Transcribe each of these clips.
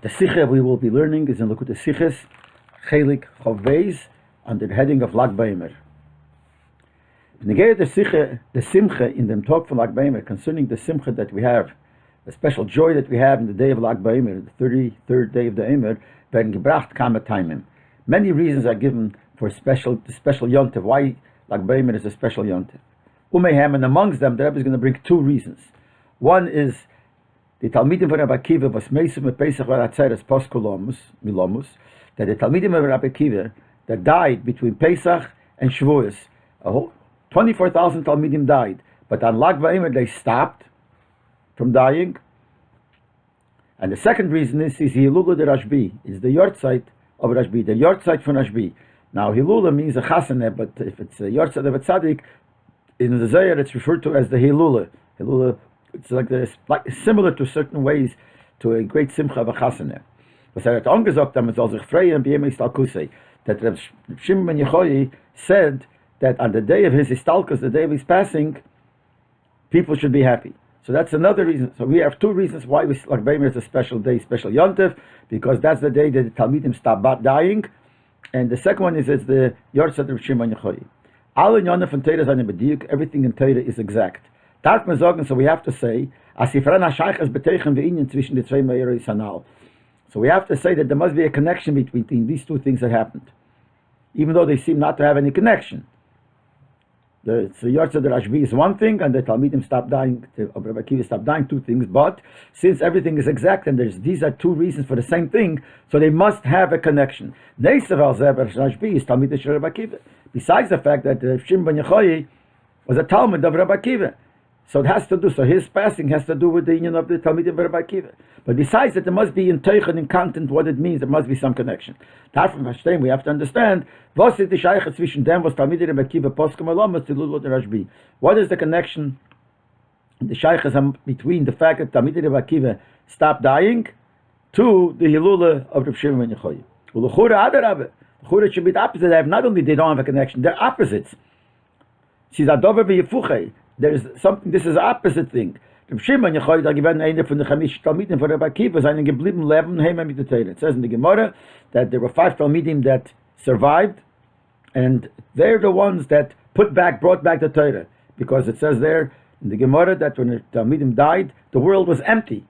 The Sikha we will be learning is in Likutei Sichos, Chelek Chavbeis, under the heading of Lag Baomer. In the Simcha in the talk for Lag Baomer, concerning the Simcha that we have, the special joy that we have in the day of Lag Baomer, the 33rd day of the Omer, werden gebracht kama timim. Many reasons are given for the special yontif, why Lag Baomer is a special yontif. Umehem, and amongst them, the Rebbe is going to bring two reasons. One is the Talmidim of Rabbi Akiva was meisum Pesach v'Atzeres post milomus, that the Talmidim of Rabbi Akiva that died between Pesach and Shavuos, 24,000 Talmidim died, but on Lag Baomer they stopped from dying. And the second reason is Hilula de Rashbi, is the yortzeit of Rashbi, the yortzeit from Rashbi. Now Hilula means a chasana, but if it's a yortzeit of a tzaddik, in the Zohar it's referred to as the Hilula. Hilula, it's like similar to certain ways to a great simcha of a chasana. Was hat angesagt, damit soll sich freuen bei ihm istalkusei. That Reb Shimon ben Yochai said that on the day of his istalkus, the day of his passing, people should be happy. So that's another reason. So we have two reasons why Lag Baomer is a special day, special yontif, because that's the day that the Talmidim stop dying, and the second one is the yortzeit of Shimon ben Yochai. Alle Yontif von Teira seine Bediuk, everything in Teira is exact. Darf man sagen, so we have to say, as if Rana Shaychas beteichen ve'inyan zwischen the zwei Meirei Sanal. So we have to say that there must be a connection between these two things that happened, even though they seem not to have any connection. The Yortzeit of Rashbi is one thing, and the Talmidim stopped dying, of Rabbi Akiva stopped dying, two things. But since everything is exact, and these are two reasons for the same thing, so they must have a connection. Rashbi is Talmid of Rabbi Akiva. Besides the fact that Shimon ben Yochai was a Talmud of Rabbi Akiva, so it has to do. So his passing has to do with the union of the Talmidim of Rabbi Akiva. But besides that, there must be in Teichen, in content, what it means. There must be some connection. We have to understand what is the Shaycha zwischen dem was Talmidim Rabbi Akiva poskim alamas to Lulot Rashbi. What is the connection? The Shaycha between the fact that Talmidim Rabbi Akiva stopped dying to the Hilula of Reb Shimon ben Yochai. Ulechura Adarabbe. Chura should be the opposite. Not only they don't have a connection, they're opposites. She's adover v'yifuchei. There's something. This is the opposite thing. Reb Shimon ben Yochai, da gewesen einer von den chamish Talmidim von Rabbi Akiva, seinen geblieben Leben heim mit der Teire. It says in the Gemara that there were 5 Talmidim that survived, and they're the ones that brought back the Teire, because it says there in the Gemara that when the Talmidim died, the world was empty,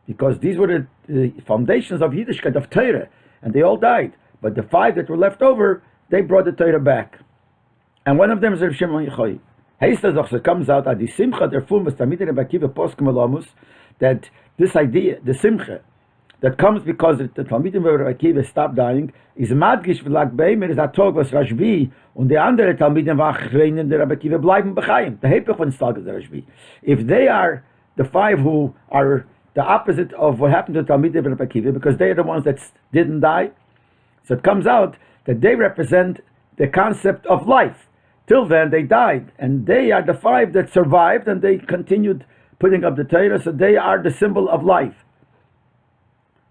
because these were the foundations of Yiddishkeit, of Teire, and they all died. But the 5 that were left over, they brought the Torah back. And one of them is Reb Shimon ben Yochai. It comes out at the Simcha, der Fumas, Talmidim Rabbi Akiva poskim alamus, that this idea, the Simcha, that comes because the Talmidim Rabbi Akiva stopped dying, is madgish v'Lag Baomer, is a Tog was Rashbi, und die andere Talmidim v'achreinen der Rabbi Akiva bleiben b'chaim. The Hepech von Stalgas Rashbi. If they are the 5 who are the opposite of what happened to Talmidim Rabbi Akiva, because they are the ones that didn't die, so it comes out that they represent the concept of life. Till then, they died, and they are the 5 that survived, and they continued putting up the Torah, so they are the symbol of life,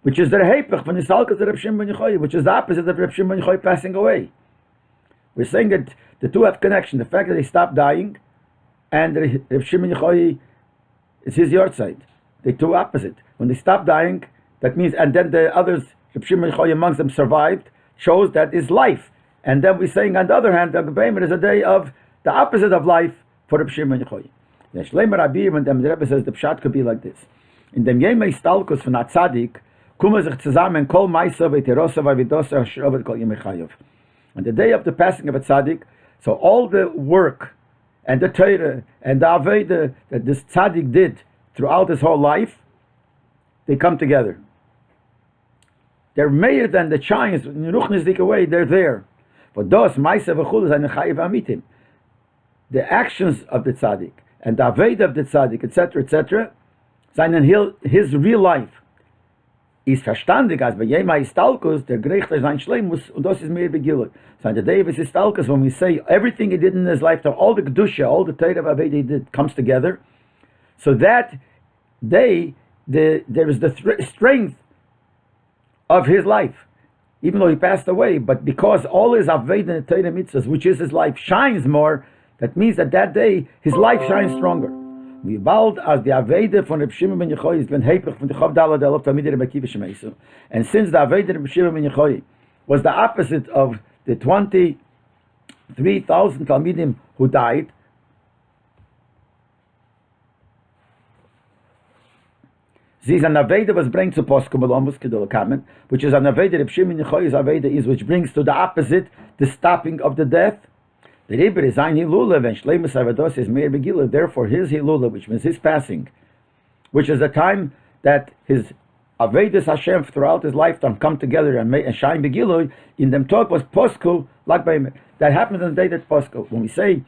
which is the Hepech from the Salkas of Reb Shimon ben Yochai, which is the opposite of Reb Shimon ben Yochai passing away. We're saying that the two have connection. The fact that they stopped dying, and Reb Shimon ben Yochai is his yortzeit. The two opposite. When they stopped dying, that means, and then the others, Reb Shimon ben Yochai amongst them survived, shows that is life. And then we're saying, on the other hand, Lag Baomer is a day of the opposite of life for Reb Shimon ben Yochai. The Shleimer Rabbi, when the Rebbe says the Pshat could be like this. In dem Yemei Stalkus von Atzadik, kommen sich zusammen kol Meiser v'terosa v'vidosa ha'shovet kol Yemei Chayav. On the day of the passing of a tzaddik, so all the work and the Torah and the Aveda that this tzaddik did throughout his whole life, they come together. They're meyer than the giants in Ruchnisdik away, they're there. But those Meiser v'chul is eine Chayav amitim. The actions of the tzaddik and the Aveda of the tzaddik, etc., seinen his real life is verstandig, als bei Yemai Istalkus, der Gerechte sein Schleimus, und das ist mehr begillet. So on the day of his Istalkus, when we say everything he did in his lifetime, all the Kedusha, all the Torah of Aveda he did, comes together, so that day, there is the strength of his life, even though he passed away, but because all his Aveda and Torah mitzvahs, which is his life, shines more, that means that day, his life shines stronger. Wie bald as the Aveda von Reb Shimon ben Yochai is ben Hepech von the Chav Dalad Elov Talmidei Rabbi Akiva Shemeisu. And since the Aveda Reb Shimon ben Yochai was the opposite of the 23,000 Talmidim who died, Zis an Aveda was brings to Poskum Alomus Kedol Kamen, which is an Aveda Reb Shimon ben Yochai's Aveda is which brings to the opposite, the stopping of the death. The Rebbe is ein Hilula, and Shleimus Avados is Meir Begila. Therefore, his Hilula, which means his passing, which is the time that his Avedis Hashem throughout his lifetime come together and shine Begila, in them talk was Posku, like Baomer. That happened on the day that Posku. When we say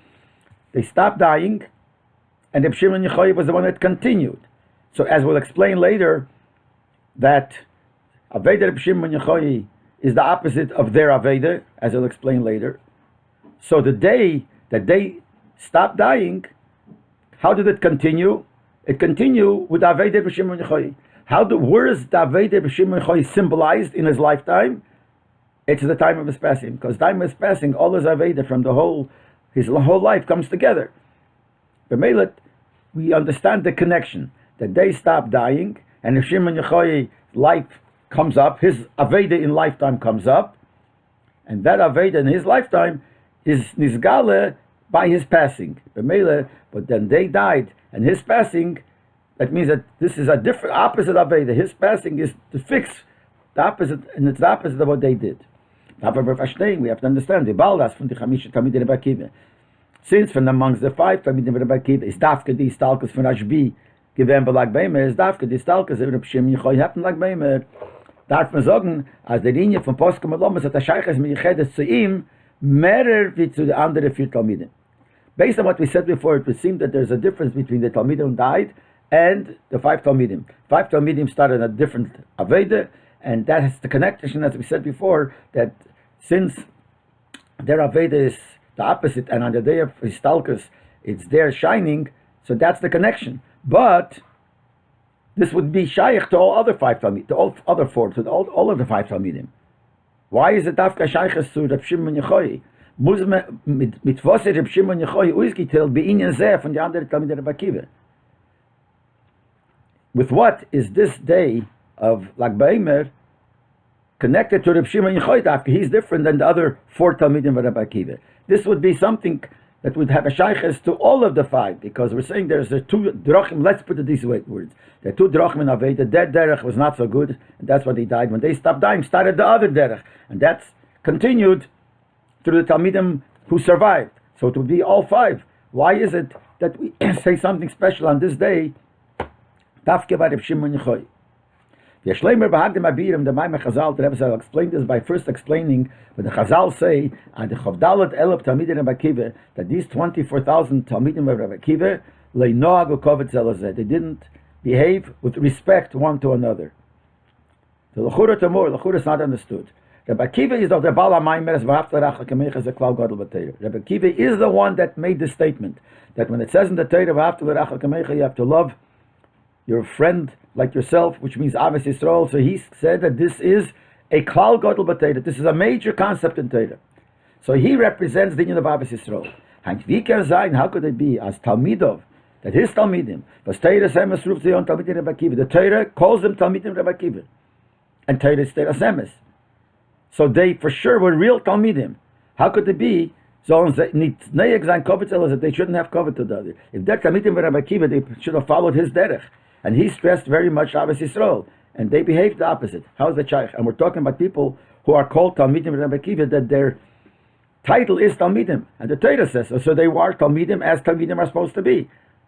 they stopped dying, and Reb Shimon ben Yochai was the one that continued. So, as we'll explain later, that Aveda Reb Shimon ben Yochai is the opposite of their Aveda, as we'll explain later. So the day that they stopped dying, how did it continue? It continued with Aveda Reb Shimon ben Yochai. Where is the Aveda Reb Shimon ben Yochai symbolized in his lifetime? It's the time of his passing. Because time of his passing, all his Aveda from his whole life comes together. B'meilet, we understand the connection. That they stopped dying, and Reb Shimon ben Yochai's life comes up, his Aveda in lifetime comes up, and that Aveda in his lifetime is Nizgale by his passing. But then they died, and his passing, that means that this is a different, opposite Aveda. His passing is to fix the opposite, and it's the opposite of what they did. We have to understand, the Baldas from the Chamisha Talmidei Rabbi Akiva. Since from amongst the 5 Talmidim Rabbi Akiva, is Dafka di Stalkus from Rabbi, given by like Baomer, is Dafka di Stalkus, Reb Shimon ben Yochai happened like Baomer. Darf man sagen, als der Linie von Poskum Alomus hat der Scheiches Michedes zu ihm, mehr wie zu the andere 4 Talmidim. Based on what we said before, it would seem that there's a difference between the Talmidim who died and the 5 Talmidim. 5 Talmidim started a different Aveda, and that has the connection, as we said before, that since their Aveda is the opposite, and on the day of Histalkus, it's their shining, so that's the connection. But this would be shaykh to all other 5 Talmidim, to all other 4, to all of the 5 Talmidim. Why is it Dafka Shayches zu Reb Shimon ben Yochai? Muss man mit was Reb Shimon ben Yochai ausgeteilt bei ihnen sehr von den anderen Talmidei Rabbi Akiva? With what is this day of Lag Baomer connected to Reb Shimon ben Yochai? Dafka, he's different than the other 4 Talmidim of Rabbi Akiva. This would be something that would have a shayches to all of the 5, because we're saying there's 2 drachim. Let's put it these words: the 2 drachim in Aveda. That derech was not so good, and that's why they died. When they stopped dying, started the other derech, and that's continued through the Talmidim who survived. So it would be all 5. Why is it that we say something special on this day? Dafke by Reb Shimon ben Yochai. The Shleimer Bahagdim Abirim, the Maimon Chazal, the Rebbe will explain this by first explaining what the Chazal say on the Chavdalat Elov Talmidim Rabbi Akiva, that these 24,000 Talmidim of Rabbi Akiva, Leinoag Ukovet Zelazeh, they didn't behave with respect one to another. The Lechura Tamor, Lechura is not understood. Rabbi Akiva is of the Bala Maimeres V'Hafta Rachel Kamecha Zeklal Gadol B'Teira. Rabbi Akiva is the one that made the statement that when it says in the Teira V'Hafta Rachel Kamecha, you have to love your friend like yourself, which means Avos Yisrael. So he said that this is a Klal Gadol B'Teira. This is a major concept in Teira. So he represents the union of Avos Yisrael. And how could it be as Talmidov, that his Talmidim, was Teira Semes Ruf Zion Talmidim Rabbi Akiva. The Teira calls them Talmidim Rabbi Akiva, and Teira is Teira Semes. So they for sure were real Talmidim. How could it be? So that they shouldn't have covered to the other. If they're Talmidim Rabbi Akiva, they should have followed his derech. And he stressed very much Avos Yisrael, and they behaved the opposite. How's the shaykh? And we're talking about people who are called Talmidim Rabbi Akiva, that their title is Talmidim, and the Torah says so. So they were Talmidim as Talmidim are supposed to be.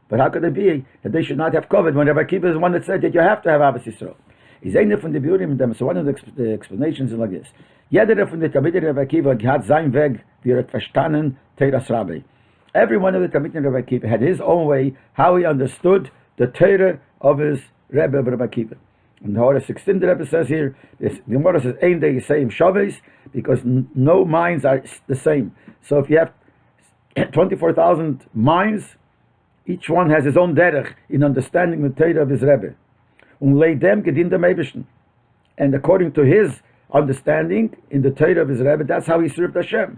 But how could it be that they should not have covered when Rabbi Akiva is the one that said that you have to have Avos Yisrael? He's eine von den Biurim them. So one of the explanations is like this: Jeder von den Talmidim Rabbi Akiva hat sein Weg, wie verstanden Teiras Rabbi. Every one of the Talmidim Rabbi Akiva had his own way how he understood the Torah of his Rebbe of Rabbi Akiva. And the Hora 16, the Rebbe says here, the Gemara says, Ein day same Shabbos, because no minds are the same. So if you have 24,000 minds, each one has his own derech in understanding the Torah of his Rebbe. Lay them gedin dem Eibishten. And according to his understanding in the Torah of his Rebbe, that's how he served Hashem.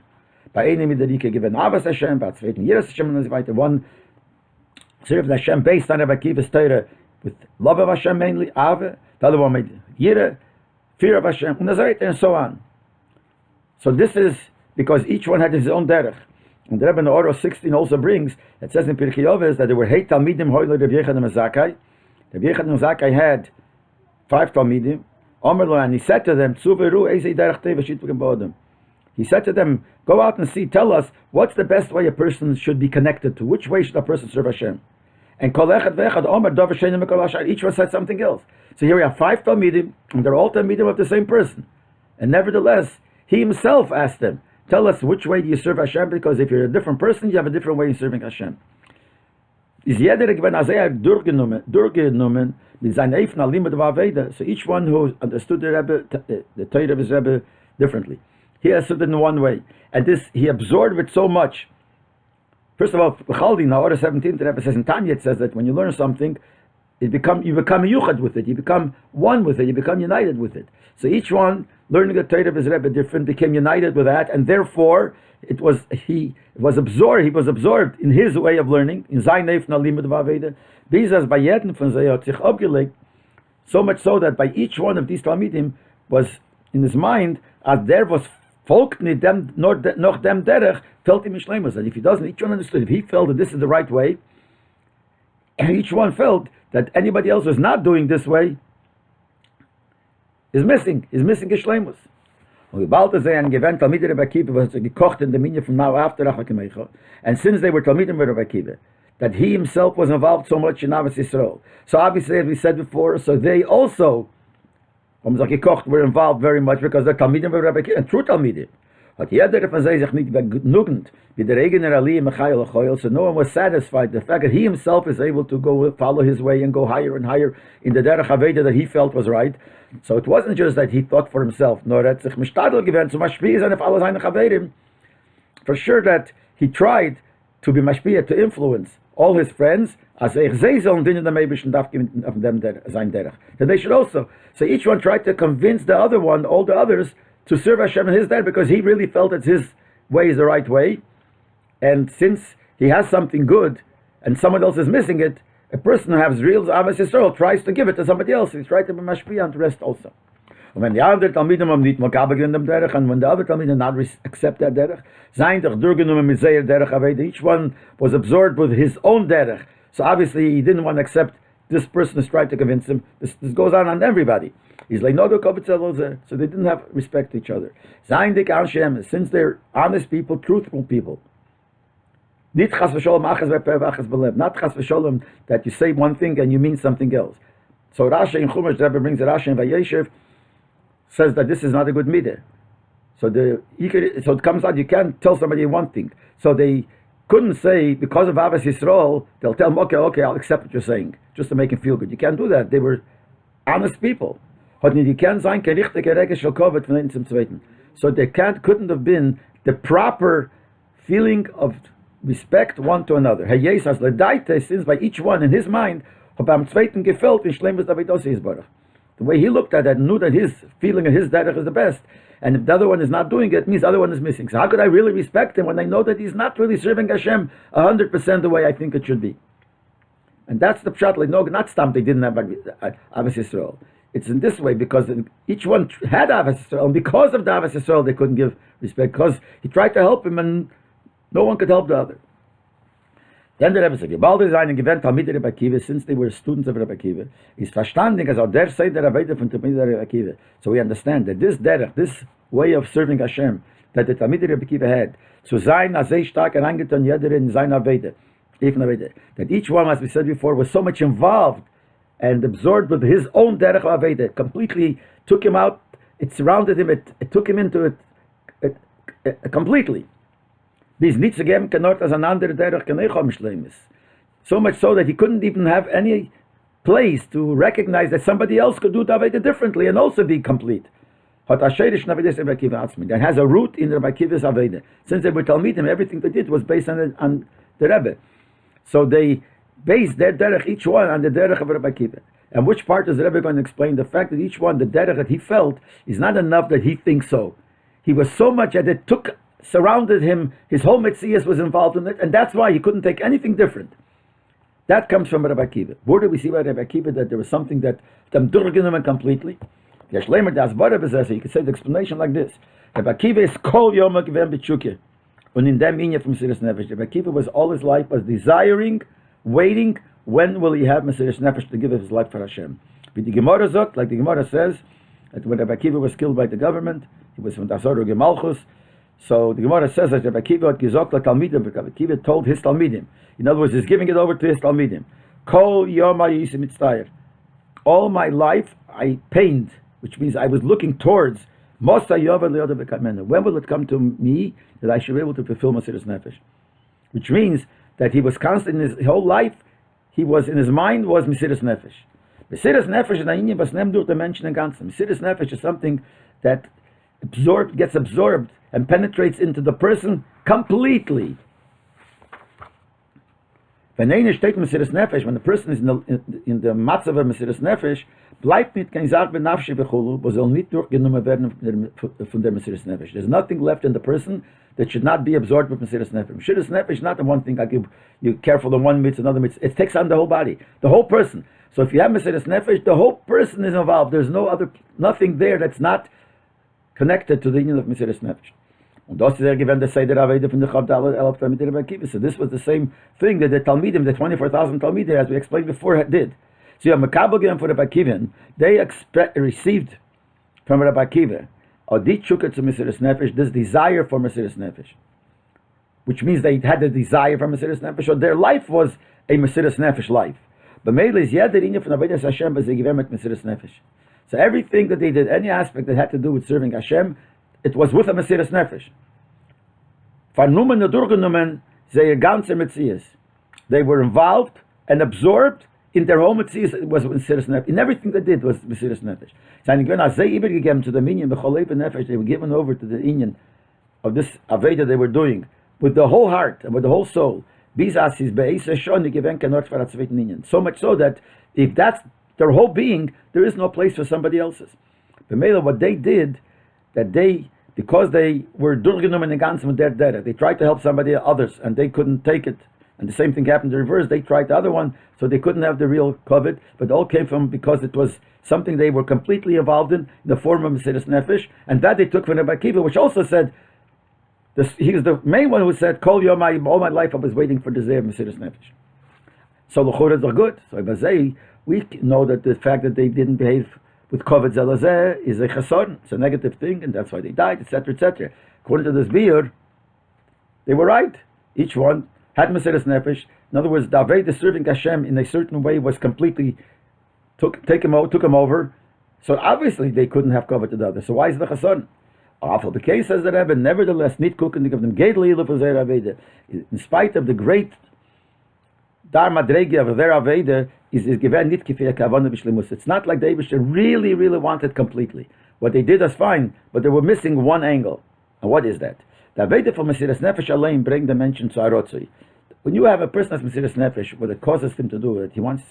By einem mit der Rike given Avos Hashem, by zweiten Yiras Hashem, and so weiter. One served Hashem based on Rabbi Akiva's Torah with love of Hashem mainly, Ave. The other one made Yira, fear of Hashem, and so on. So this is because each one had his own derech. And the Rebbe in the Order 16 also brings, it says in Pirkei Avos that there were 8 Talmidim hoyle Rabbi Yechanan Zakai. Rabbi Yechanan Zakai had 5 Talmidim. And he said to them, he said to them, go out and see, tell us, what's the best way a person should be connected to? Which way should a person serve Hashem? And each one said something else. So here we have 5 Talmidim, and they're all Talmidim of the same person. And nevertheless, he himself asked them, tell us which way do you serve Hashem, because if you're a different person, you have a different way of serving Hashem. So each one who understood the Rebbe, the Torah of his Rebbe differently. He understood it in one way. And this, he absorbed it so much. First of all, B'chaldi, in Order 17, the Rebbe says, in Tanya it says that when you learn something, you become yuchad with it, you become one with it, you become united with it. So each one, learning the Torah of his Rebbe different, became united with that, and therefore, he was absorbed in his way of learning, in sein Neif na Limud Vaveda, Bizas bei jedem von sie hat sich abgelegt, so much so that by each one of these Talmidim was in his mind, as there was folgt nicht dem, noch dem derech, felt him in Shleimus. And if he doesn't, each one understood, if he felt that this is the right way, and each one felt that anybody else was not doing this way, is missing Geschleimus. Und bald ist ein Gewinn Talmidei Rabbi Akiva, was gekocht in der Minya from now after Achakimecha. And since they were Talmidim with Rabbi Akiva, that he himself was involved so much in Avos Yisrael. So obviously, as we said before, so they also, were involved very much because they're Talmidim with Rabbi Akiva, and true Talmidim. But jeder von sich nicht genugend wie der eigener Ali Michael Choil, so no one was satisfied the fact that he himself is able to go follow his way and go higher and higher in the derech Aveda that he felt was right. So it wasn't just that he thought for himself, nor that sich mishtadel gewesen zu mashpia sein auf alle seine Chaverim. For sure that he tried to be mashpia, to influence all his friends, as sie sollen dienen dem Eibischen darf of them sein derech. That they should also. So each one tried to convince the other one, all the others, to serve Hashem in his derech, because he really felt that his way is the right way. And since he has something good and someone else is missing it, a person who has real Avos Yisrael tries to give it to somebody else. He's trying to be mashpia and to rest also. And when the other Talmidim haben nicht makabel in dem derech, and when the other Talmidim not accept that derech, seien doch durchgenommen mit seiner derech Aveda. Each one was absorbed with his own derech. So obviously he didn't want to accept this person is trying to convince him. This goes on everybody. He's like, no, so they didn't have respect to each other. Since they're honest people, truthful people. Not chas v'sholom that you say one thing and you mean something else. So Rashi in Chumash, the Rebbe brings the Rashi in Vayeshev, says that this is not a good midah. So it comes out you can't tell somebody one thing. So they couldn't say, because of Avos Yisrael, they'll tell him, okay, I'll accept what you're saying, just to make him feel good. You can't do that. They were honest people. So there couldn't have been the proper feeling of respect one to another. Since by each one in his mind, the way he looked at it and knew that his feeling of his derech is the best, and if the other one is not doing it, it means the other one is missing. So how could I really respect him when I know that he's not really serving Hashem 100% the way I think it should be? And that's the pshat. Like, no, not stam, they didn't have Avos Yisrael. It's in this way, because each one had Avos Yisrael, and because of the Avos Yisrael, they couldn't give respect, because he tried to help him, and no one could help the other. Then the Rebbe said, Rabbi Akiva, since they were students of Rabbi Akiva, is verstanding as der say der Rabbi von Rabbi Akiva. So we understand that this derech, this way of serving Hashem, that the Talmidei Rabbi Akiva had, zu sein as stark herangetan jeder in sein Aveda, that each one, as we said before, was so much involved and absorbed with his own derech Aveda, completely took him out, it surrounded him, it took him into it completely. So much so that he couldn't even have any place to recognize that somebody else could do the Aveda differently and also be complete. That has a root in Rabbi Akiva's Aveda. Since they were Talmidim, everything they did was based on the Rebbe. So they based their derech, each one, on the derech of Rabbi Akiva. And which part is the Rebbe going to explain? The fact that each one, the derech that he felt, is not enough that he thinks so. He was so much that it surrounded him, his whole Metzias was involved in it, and that's why he couldn't take anything different. That comes from Rabbi Akiva. Where do we see by Rabbi Akiva that there was something that them durgenommen completely? You could say the explanation like this. Rabbi Akiva is kol yom givem b'tshukah. And in them inyan from Mesiras Nefesh. Rabbi Akiva was all his life was desiring, waiting, when will he have Mesiras Nefesh to give his life for Hashem. With the Gemara Zot, like the Gemara says, that when Rabbi Akiva was killed by the government, he was from Dasar Gemalchus. So the Gemara says that Rabbi Akiva had gizok la Talmidim. Rabbi Akiva told his Talmidim. In other words, he's giving it over to his Talmidim. Kol yom yisim mitztayir. All my life I pained, which means I was looking towards Mosa Yovad Leoda V'Kamena. When will it come to me that I should be able to fulfill Mesiras Nefesh? Which means that he was constant in his whole life. He was in his mind was Mesiras Nefesh. Mesiras Nefesh is ein was nem durch den Menschen im Ganzen. Mesiras Nefesh is something that gets absorbed and penetrates into the person completely. When einer steht Mesiras Nefesh, when the person is in the matzav of Mesiras Nefesh, bleibt nicht kein Sach benafshe bechulu, wo soll nicht durchgenommen werden von der Mesiras Nefesh. There's nothing left in the person that should not be absorbed with Mesiras Nefesh. Mesiras Nefesh is not the one thing I give you careful on one mitzvah, another mitzvah. It takes on the whole body, the whole person. So if you have Mesiras Nefesh, the whole person is involved. There's nothing there that's not connected to the union of Mesiras Nefesh. Und das ist gewesen der Seder Aveda von der Chavdal Elf Talmidei Rabbi Akiva. So this was the same thing that the Talmidim, the 24,000 Talmidim, as we explained before, did. So you have Makabel given for Rabbi Akiva. They received from Rabbi Akiva a ditchuka to Mesiras Nefesh, this desire for Mesiras Nefesh, which means they had a desire for Mesiras Nefesh. So their life was a Mesiras Nefesh life. But mainly is yet the inyan from Avodas Hashem as they give them Mesiras Nefesh. So everything that they did, any aspect that had to do with serving Hashem, it was with a Mesiras Nefesh. Vernommen und durchgenommen, seine ganze Metzias. They were involved and absorbed in their whole Metzias. It was Mesiras Nefesh. In everything they did was Mesiras Nefesh. As they übergegeben to the minyan, they were given over to the inyan of this Aveda they were doing with the whole heart and with the whole soul. So much so that if that's their whole being, there is no place for somebody else's. But what they did, because they were durgenommen in ganzen with their data, they tried to help others, and they couldn't take it. And the same thing happened in reverse. They tried the other one, so they couldn't have the real COVID. But it all came from because it was something they were completely involved in the form of Mesiras Nefesh, and that they took from Rabbi Akiva, which also said, he was the main one who said, "Kol yom all my life I was waiting for the Zeh of Mesiras Nefesh." So the Chorah is good. So we know that the fact that they didn't behave with Kovet Zelazeh is a chasson. It's a negative thing, and that's why they died, etc., etc. According to this Biur, they were right. Each one had Mesiras Nefesh. In other words, the Aveda serving Hashem in a certain way was completely took him over. So obviously they couldn't have Kovet to the other. So why is the chasson? Awful. The case says that Rebbe, nevertheless, nit kuken to give them Gedli for their Aveda. In spite of the great Dar Madregi of their Aveda, is given nit kifei kavana b'shlemus. It's not like the Eibusher really, really wanted completely. What they did was fine, but they were missing one angle. And what is that? The Aveda for Mesiras Nefesh Alein bring the mention to Arotzoi. When you have a person that's Mesiras Nefesh, what it causes him to do it, he wants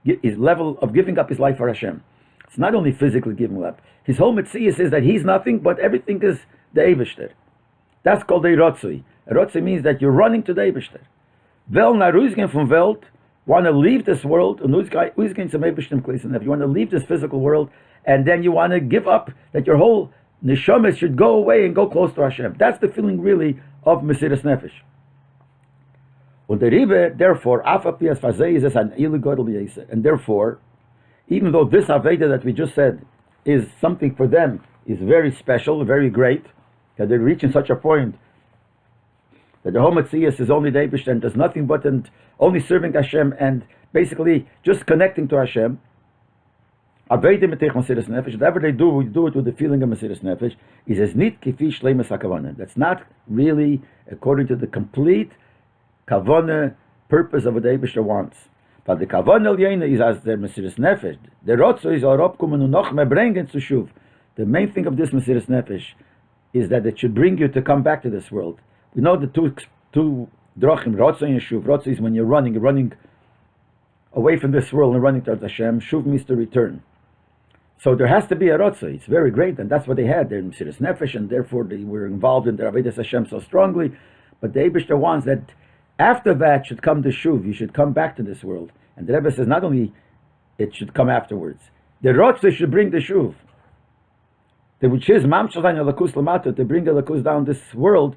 his level of giving up his life for Hashem. It's not only physically giving up. His whole Metzias says that he's nothing, but everything is the Eibusher. That's called the Rotzoi. Rotzoi means that you're running to the Eibusher. Vel na ruizgen from Welt, want to leave this world, and if you want to leave this physical world, and then you want to give up, that your whole neshama should go away and go close to Hashem. That's the feeling really of Mesiras Nefesh. Und der Rebbe, therefore, and therefore, even though this Aveda that we just said is something for them, is very special, very great, that they're reaching such a point that the whole Metzias is only the Eibush and does nothing but and only serving Hashem and basically just connecting to Hashem. Whatever they do, we do it with the feeling of Mesiras Nefesh. He says, "Nit kifi shleimus hakavana." That's not really according to the complete kavana purpose of what the Eibush wants. But the kavana l'yena is as their Mesiras Nefesh. The rotzo is arop kumen unoch mebrengen zu shuv. The main thing of this Mesiras Nefesh is that it should bring you to come back to this world. We know the two drachim, rotzo and shuv. Rotzo is when you're running away from this world and running towards Hashem. Shuv means to return. So there has to be a rotzo. It's very great, and that's what they had. They're in Mesiras Nefesh, and therefore they were involved in their Avodas Hashem so strongly. But the Eibishter wants that After that should come the shuv. You should come back to this world. And the Rebbe says not only it should come afterwards. The Rotzei should bring the shuv. Which is mamshel zayin alakus lamato, to bring alakus down this world.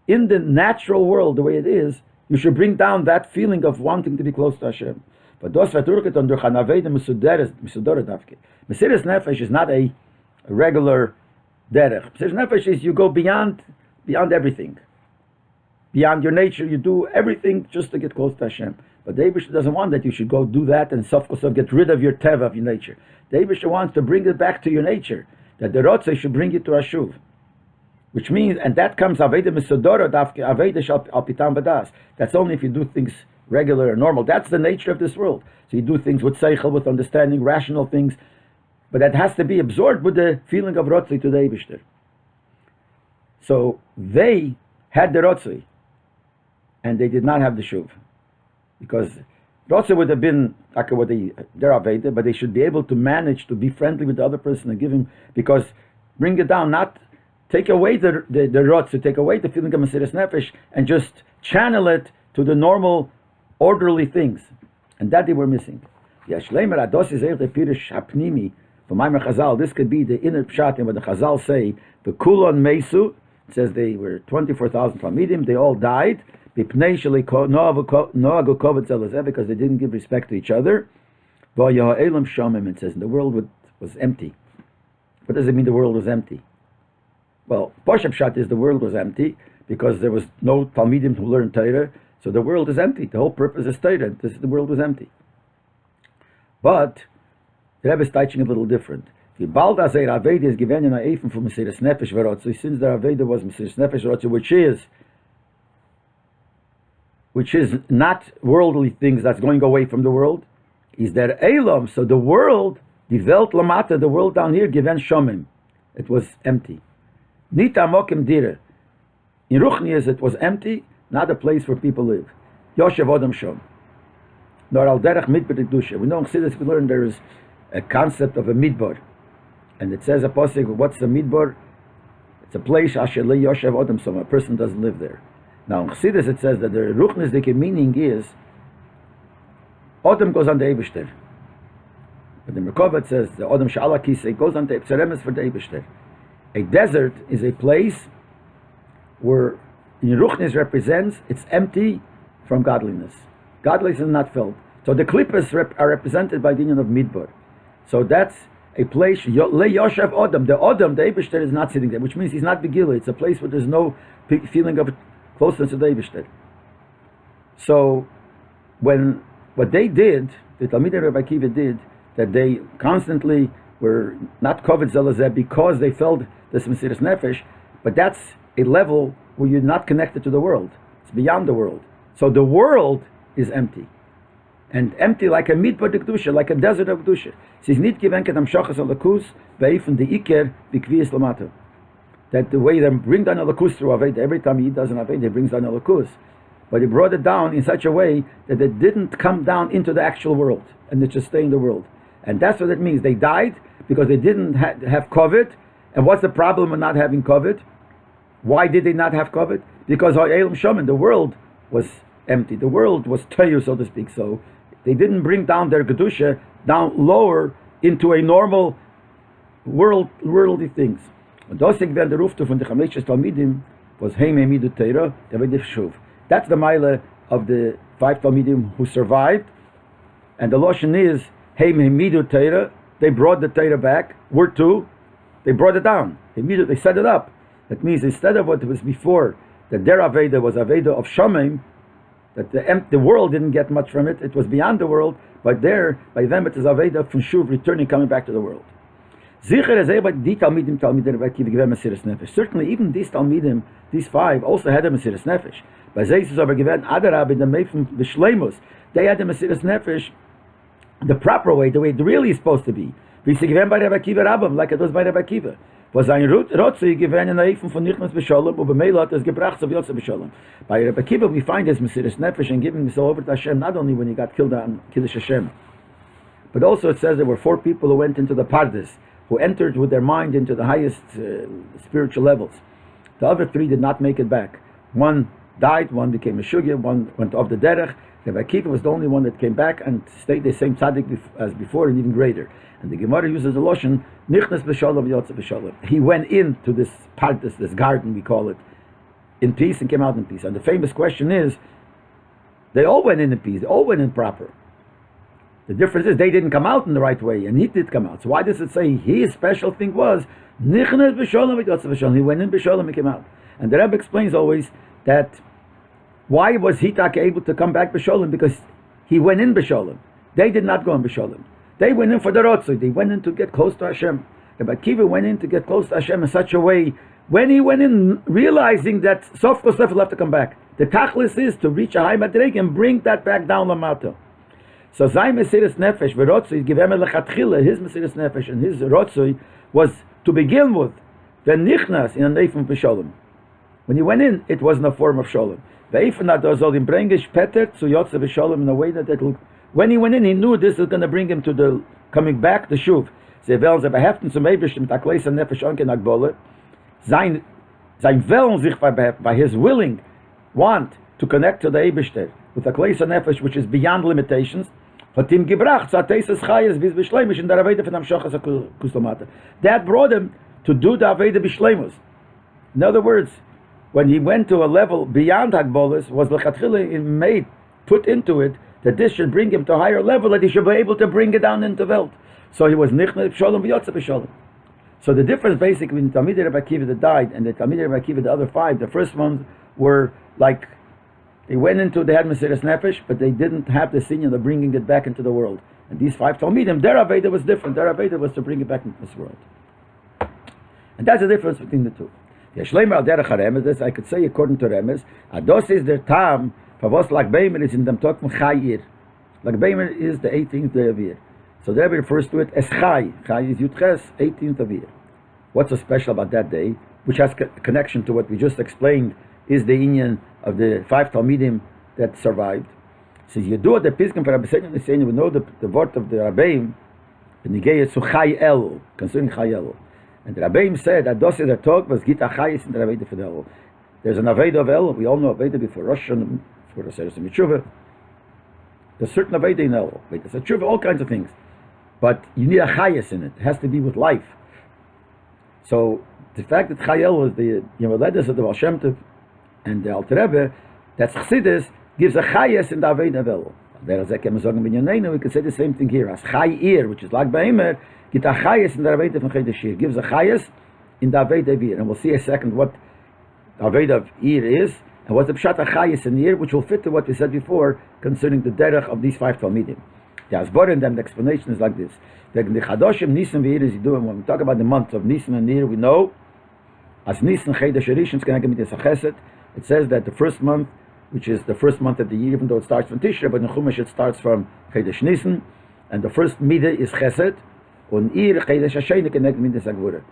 In the natural world, the way it is, you should bring down that feeling of wanting to be close to Hashem. But dos v'turket on durch hanavei the mesuderet davke. Mesiras nefesh is not a regular derech. Mesiras nefesh is you go beyond everything. Beyond your nature, you do everything just to get close to Hashem. But the Eibusher doesn't want that you should go do that and sof get rid of your teva, of your nature. The Eibusher wants to bring it back to your nature. That the Rotzei should bring you to Hashuv. Which means, and that comes Aveda Misodora Davke Aveda Shal Pitam Badas. That's only if you do things regular and normal. That's the nature of this world. So you do things with seichel, with understanding, rational things. But that has to be absorbed with the feeling of Rotzei to the Eibusher. So they had the Rotzei, and they did not have the Shuv. Because Rotzei would have been their Aveda, but they should be able to manage to be friendly with the other person and give him, because bring it down, not take away the Rotzei, take away the feeling of Mesiras Nefesh, and just channel it to the normal, orderly things. And that they were missing. This could be the inner pshat in what the Chazal say, the Kulon Meisu, it says they were 24,000 Talmidim, they all died, because they didn't give respect to each other. It says the world was empty. What does it mean the world was empty? Well, Poshup Pshat is the world was empty because there was no Talmidim who learned Torah, so the world is empty. The whole purpose is Torah. The world was empty. But the Rebbe is teaching a little different. Since the Aveda was Mesiras Nefesh, which is not worldly things that's going away from the world, is there Elam. So the world, the Welt Lamata, the world down here, given Shomim. It was empty. Nita Mokim Dire. In Ruchnias it was empty, not a place where people live. Yoshev Odom Shom. Nor Al Derech Midbar Kedusha. We know in Chassidus we learn there is a concept of a midbar. And it says a pasuk, what's the midbar? It's a place Asher Le Yoshev Odom Shom. A person doesn't live there. Now in Chassidus it says that the Ruchnisdike meaning is Odom goes on the Eibishter. But the Merkava it says the Odom Sha'ala Kisei goes on the Epseremes for the Eibishter. A desert is a place where in Ruchnis represents it's empty from godliness. Godliness is not felt. So the Klippas are represented by the union of Midbar. So that's a place, Le Yoshev Odom. The Odom, the Eibishter, is not sitting there, which means he's not Begila. It's a place where there's no feeling of closeness to the Eibishter. So what they did, the Talmidei Rabbi Akiva did, that they constantly were not covered zelazeh because they felt this Mesiras Nefesh, but that's a level where you're not connected to the world. It's beyond the world. So the world is empty. And empty like a midbar de Kedusha, like a desert of Kedusha. Siz nit gewenket am shachas alakus, veifen de iker bikvies lamato. That the way they bring down alakus through Aved, every time he does an Aved, he brings down alakus. But he brought it down in such a way that it didn't come down into the actual world, and it just stay in the world. And that's what it means. They died because they didn't have COVID. And what's the problem with not having COVID? Why did they not have COVID? Because the world was empty. The world was teyu, so to speak. So they didn't bring down their Kedusha down lower into a normal worldly things. Und das ich werde rufte von the Chameshes Talmidim was Heim Emidu Teira, der wird Shuv. That's the Meile of the 5 Talmidim who survived. And the Loshen is Heim Emidu Teira. They brought the Teira back. We're 2. They brought it down. They set it up. That means instead of what was before, that their Aveda was Aveda of Shomim, that the world didn't get much from it. It was beyond the world, but by them it is Aveda from Shuv, returning, coming back to the world. Certainly even these Talmidim, these 5, also had a Mesiras Nefesh. They had the Mesiras Nefesh the proper way, the way it really is supposed to be. Like it was by Rabbi Akiva. Was ein Rotze gewähne Neifen von Nichtmas Besholem, und Bemela hat es gebracht, so wie Yotze Besholem. By Rabbi Akiva we find this Mesiras Nefesh and giving himself over to Hashem, not only when he got killed on Kiddush Hashem, but also it says there were 4 people who went into the Pardes, who entered with their mind into the highest spiritual levels. The other 3 did not make it back. One died, one became a shugya, one went off the derech. Rabbi Akiva was the only one that came back and stayed the same tzaddik as before and even greater. And the Gemara uses the loshon nichnas b'shalom yotze b'shalom. He went into this part, this garden we call it, in peace and came out in peace. And the famous question is, they all went in peace, they all went in proper. The difference is they didn't come out in the right way, and he did come out. So why does it say his special thing was nichnas b'shalom yotze b'shalom? He went in b'shalom and came out. And the Rebbe explains always that why was he able to come back b'shalom? Because he went in b'shalom. They did not go in b'shalom. They went in for the rotzoi. They went in to get close to Hashem. Rabbi Akiva went in to get close to Hashem in such a way, when he went in realizing that sof kol sof will have to come back. The tachlis is to reach a high madreg and bring that back down lamata. So Zay Mesiris Nefesh v'rotzoi give him lechatchila, his Mesiris Nefesh and his rotzoi was to begin with the nichnas in a neifim b'shalom. When he went in, it was in a form of shalom. Peter zu yotze b'shalom in a way that it will. When he went in, he knew this is going to bring him to the coming back, the shuv. Sein Willen sich by his willing want to connect to the Eibishter with a Kleisa Nefesh which is beyond limitations, hat ihm gebracht, bis beschleimisch in der Aveda von Amshachas Kuslamata. That brought him to do the Aveda b'shleimus. In other words, when he went to a level beyond Hagbolas, was lechatchila made, put into it, that this should bring him to a higher level, that he should be able to bring it down into Welt. So he was nichna b'shalom v'yotze b'shalom. So the difference basically between Talmidei Rabbi Akiva that died and the Talmidei Rabbi Akiva, the other five, the first ones were like, they went into, they had Mesiras Nefesh, but they didn't have the senior of bringing it back into the world. And these five Talmidim, their Aveda was different. Their Aveda was to bring it back into this world. And that's the difference between the two. This I could say according to Remes, Ados is their time, Pavos Lag Baomer is in them talk from Chayir. Lag Baomer is the 18th day of year. So the Rebbe refers to it as Chay. Chay is Yudches, 18th of year. What's so special about that day, which has connection to what we just explained, is the inyan of the five Talmidim that survived. Says Yedu the Piskim for Rabbi Seinim, we know the word of the Rabbeim, the Nigei to Chay El, concerning Chay El. And the Rabbeim said that Dos is a talk was Gita Chayis in the Aveda for the El. There's an Aveda of El, we all know Aveda before Rosh Hashanah, for the Seres Mitzvah. There's certain Aveda in El, there's a Tshuva, all kinds of things. But you need a Chayis in it. It has to be with life. So the fact that Chayel was the Yemoledes of the Baal Shem Tov and the Alter Rebbe, that's Chassidus, gives a Chayis in the Aveda of El. We could say the same thing here. As Chayir, which is like Baomer, get a Chayis in the Aveda from Chedeshir. Gives a Chayis in the Aveda of Ir. And we'll see a second what the Aveda of Ir is, and what the Pshat Chayis in Ir, which will fit to what we said before concerning the derech of these five Talmidim. The Asbor and then the explanation is like this. The Chadoshim Nisan V'Ir is doing, when we talk about the months of Nisan and Ir, we know as Nisan Chedesh Rishon can give me this Chesed. It says that the first month, which is the first month of the year, even though it starts from Tishrei, but in Chumash it starts from Chedesh Nisan, and the first Midah is Chesed, and Ir Chedesh Hashem can give me this Agvura.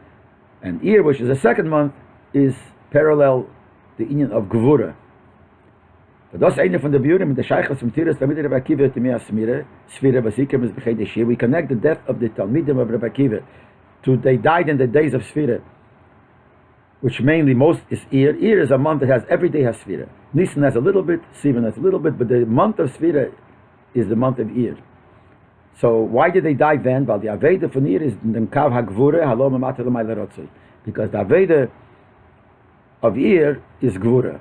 And Ir, which is the second month, is parallel the Inyan of Gvura. But das eine von der Biurim, the Shaykhas from Tiras, Talmidei Rabbi Akiva to Mea Sfira Basikim is B'chei Deshir. We connect the death of the Talmidim of Rabbi Akiva to they died in the days of Sfira, which mainly most is Ir. Ir is a month that has, every day has Sfira. Nisan has a little bit, Sivan has a little bit, but the month of Sfira is the month of Ir. So why did they die then? Well, the Aveda for Ir is the Kav HaGvura, Halom Amata L'may L'rotzoi. Because the Aveda of Ir is Gvura.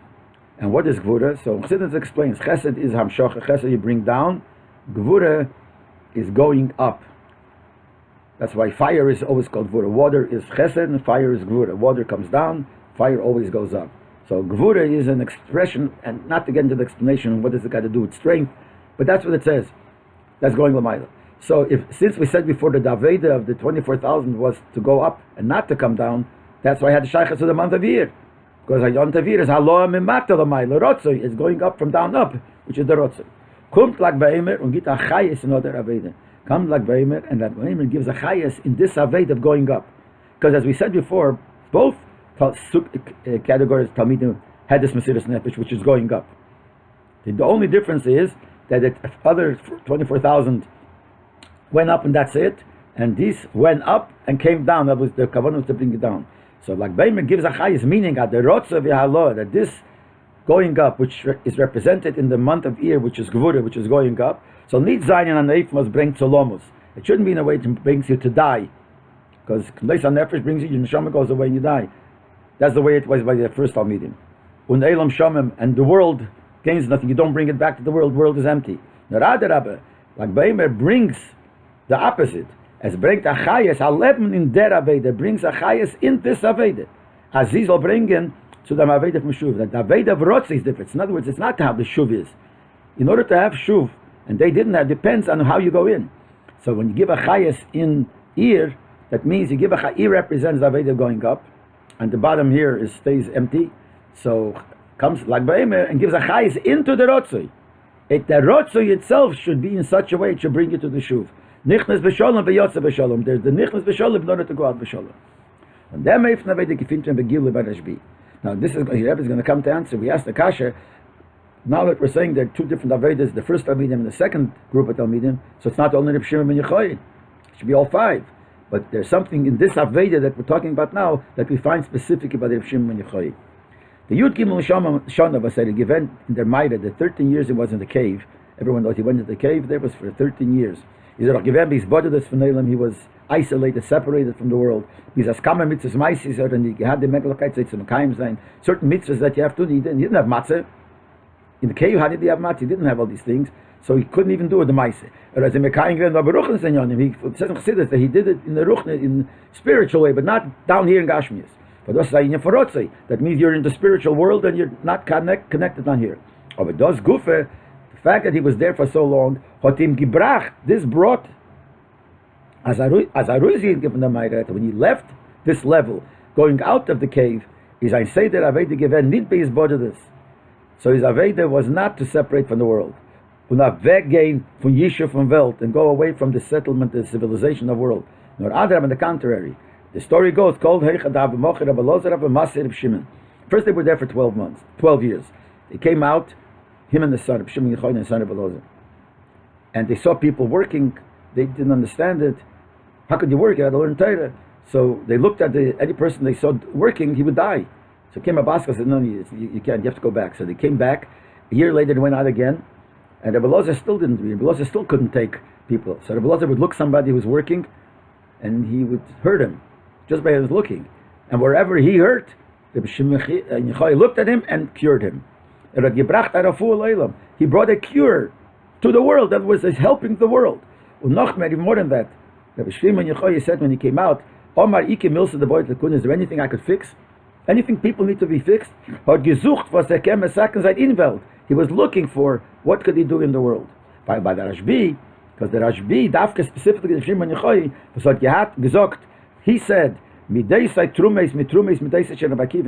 And what is Gvura? So Chassidus explains, Chesed is Hamshocha, Chesed you bring down, Gvura is going up. That's why fire is always called Gvura. Water is Chesed and fire is Gvura. Water comes down, fire always goes up. So Gvura is an expression, and not to get into the explanation of what does it got to do with strength, but that's what it says. That's going L'mayla. So since we said before the Daveda of the 24,000 was to go up and not to come down, that's why I had the Shaykhas of the month of year. Because Hayon Tavir is Haloa Mimata L'mayla. Rotzoi is going up from down up, which is the Rotzoi. Kumt Lag Baomer und gibt a Chayes in other Aveda. Come Lag Baomer, and Lag Baomer gives a Chayes in this Aveda of going up. Because as we said before, both categories Talmidim had this Mesiras Nefesh, which is going up. The only difference is that the other 24,000 went up and that's it, and these went up and came down. That was the kavanah to bring it down. So like Baomer gives a chayis, meaning at the rotza v'halo, that this going up, which is represented in the month of Iyar, which is Gvura, which is going up. So need Zayin and Neif must bring Tzolomus. It shouldn't be in a way that brings you to die, because Kneis HaNefesh brings you, your neshama goes away and you die. That's the way it was by the first Talmidim. Und Elam Shomim, and the world gains nothing. You don't bring it back to the world. The world is empty. Narada Rabbi, like Baomer, brings the opposite. As bringt Achayes, Aleben in der Aveda, brings Achayes in this Aveda. As these will bring in to the Aveda from Shuv. That the Aveda of Rotz is different. In other words, it's not how the Shuv is. In order to have Shuv, and they didn't have, depends on how you go in. So when you give Achayes in Iyar, that means you give Iyar represents the Aveda going up, and the bottom here stays empty. So comes like Baomer and gives Achayes into the Rotzoi. The Rotzoi itself should be in such a way it should bring you to the Shuv. Nichnas b'sholom v'yotze b'sholom. There's the nichnas b'sholom in order to go out b'sholom. And then meifna v'ede gefinten v'gile b'rashbi. Now this is Rabbi is going to come to answer. We asked the kasha. Now that we're saying there are two different Avedas, the first Talmidim and the second group of Talmidim, so it's not only Reb Shimon ben Yochai. It should be all five. But there's something in this Aveda that we're talking about now that we find specific about Reb Shimon ben Yochai. The Yud Gimel Shana was said given in their Maida, the 13 years he was in the cave. Everyone knows he went into the cave. There was for 13 years. He was isolated, separated from the world. Because and he had the Megalakite, certain mitzvahs that you have to do. He didn't have matzah. In the cave, how did he have matzah? He didn't have all these things. So he couldn't even do it, the matzah. He says that he did it in the ruchne, in spiritual way, but not down here in Gashmias. But that means you're in the spiritual world and you're not connected down here. But das Gufe, the fact that he was there for so long, hat ihm gebracht, this brought, as Aruzi given the Mayret, when he left this level, going out of the cave, is I say that Aveda given nicht bei his body. So his Aveda was not to separate from the world. Und weggehen von Yishuv von Welt and go away from the settlement, the civilization of the world. Nor Adam, on the contrary. The story goes, called First they were there for 12 years. They came out, him and the son, Reb Shimon Yochai and the son of Elazar. And they saw people working, they didn't understand it. How could you work? You had to learn Torah. So they looked at any person they saw working, he would die. So came Abaska and said, no, you can't, you have to go back. So they came back. A year later they went out again. And Rabbi Elazar still didn't read. Rabbi Elazar still couldn't take people. So Rabbi Elazar would look somebody who was working and he would hurt him just by his looking. And wherever he hurt, Rabbi Shimon Yochai looked at him and cured him. He brought a cure to the world that was helping the world. Even more than that, Rabbi Shimon Yochai said when he came out, Omar Ike Milsa the boy, is there anything I could fix? Anything people need to be fixed? He was looking for what could he do in the world. By the Rashbi, because the Rashbi, Dafka specifically the Shimon Yochai, he said,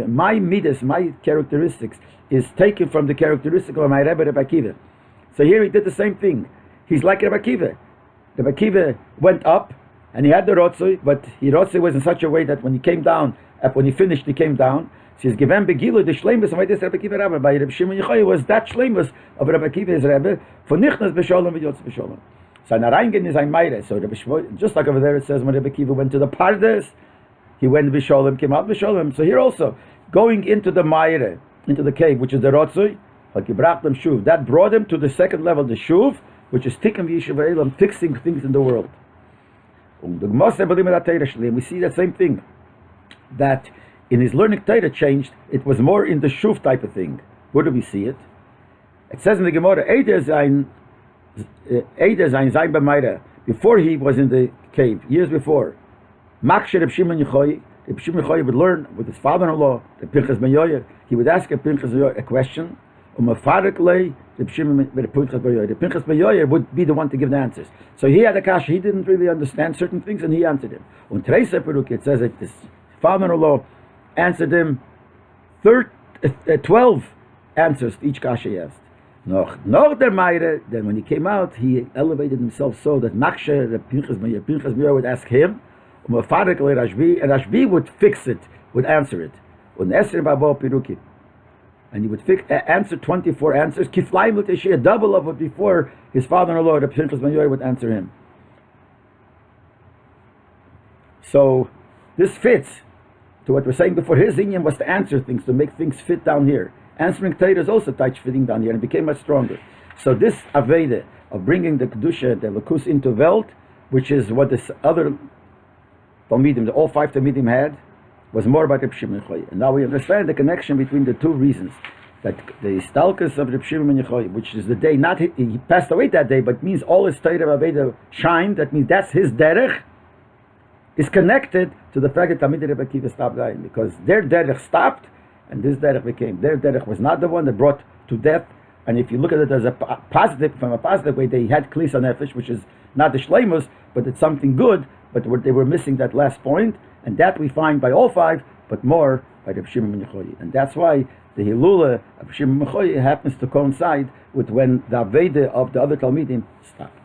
my midas, my characteristics, is taken from the characteristic of my Rebbe Rabbi Akiva. So here he did the same thing. He's like Rabbi Akiva. Rabbi Akiva went up, and he had the Rotzoi, but the Rotzoi was in such a way that when he came down, when he finished, he came down. So he's given Begilu, the Shleimus, and this Rabbi Akiva Rabbi. By Rabbi Shimon Yochai was that Shleimus of Rabbi Akiva, his Rebbe, for Nichnas B'Sholem v'Yotz B'Sholem. So Narangen is ein Meire. So Rabbi Shimon, just like over there it says when Rabbi Akiva went to the Pardes, he went B'Sholem, came out B'Sholem. So here also, going into the Meire, into the cave, which is the Rotzoi, Shuv, that brought him to the second level, the Shuv, which is Tikkun V'Yishuv Elam, fixing things in the world. And we see that same thing, that in his learning Torah changed, it was more in the Shuv type of thing. Where do we see it? It says in the Gemara, before he was in the cave, years before, Makshe Reb Shimon Yochai would learn with his father-in-law, the Pinchas ben Yoyer. He would ask a Pinchas ben Yoyer a question, the Pinchas ben Yoyer would be the one to give the answers. So he had a kasha, he didn't really understand certain things, and he answered him. On Teresa Peruk, it says that his father-in-law answered him 12 answers to each kasha he asked. Noch der Meire, then when he came out, he elevated himself so that Makshe, the Pinchas ben Yoyer would ask him, and Rashbi would fix it, would answer it. And he would answer 24 answers, a double of it before his father-in-law, the Pinchas ben Yoyer, would answer him. So this fits to what we're saying before. His inyan was to answer things, to make things fit down here. answering Torah is also touch fitting down here and became much stronger. So this Aveda of bringing the Kedusha, the Lakus into Welt, which is what this other Talmidim, all 5 Talmidim had, was more about Reb Shimon ben Yochai. And now we understand the connection between the two reasons. That the Stalkus of Reb Shimon ben Yochai, which is the day, not he passed away that day, but means all his Torah Aveda shined, that means that's his derech, is connected to the fact that Talmidei Rebbe Akiva stopped dying, because their derech stopped, and this derech became. Their derech was not the one that brought to death, and if you look at it as a positive, from a positive way, they had Klisa Nefesh, which is not the Shleimus, but it's something good, but they were missing that last point, and that we find by all 5, but more by Reb Shimon ben Yochai. And that's why the Hilula of Shimon ben Yochai happens to coincide with when the Aveda of the other Talmidim stopped.